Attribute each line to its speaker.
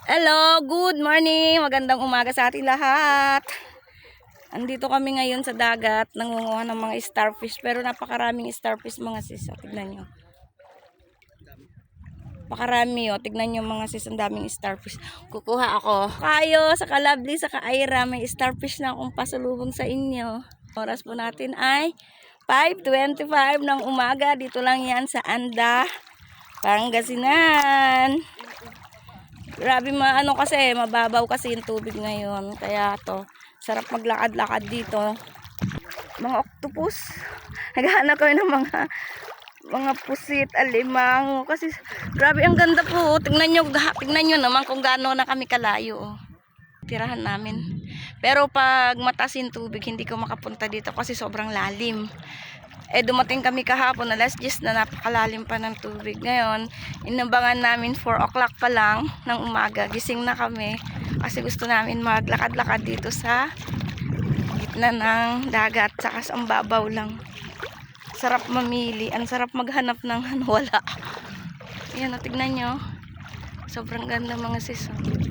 Speaker 1: Hello, good morning. Magandang umaga sa ating lahat. Andito kami ngayon sa dagat, nangunguha ng mga starfish, pero napakaraming starfish mga sis. Tignan nyo. Napakarami oh. Tignan nyo mga sis, ang daming starfish. Kukuha ako. Kayo, sa Kalabli, sa Kaira, may starfish na akong pasalubong sa inyo. Oras po natin ay 5:25 ng umaga. Dito lang yan sa Anda, Pangasinan. Grabe kasi, mababaw kasi yung tubig ngayon. Kaya to, sarap maglakad-lakad dito. Mga octopus. Naghahanap kami ng mga pusit, alimang. Kasi grabe ang ganda po. Tingnan nyo naman kung gaano na kami kalayo. Oh. Tirahan namin. Pero pag mataas yung tubig, hindi ko makapunta dito kasi sobrang lalim. Dumating kami kahapon, alas 10 na, napakalalim pa ng tubig. Ngayon, inabangan namin 4 o'clock pa lang ng umaga. Gising na kami kasi gusto namin maglakad-lakad dito sa gitna ng dagat. Saka sa babaw lang. Sarap mamili. Ang sarap maghanap ng wala. Ayan, tignan nyo. Sobrang ganda mga sis.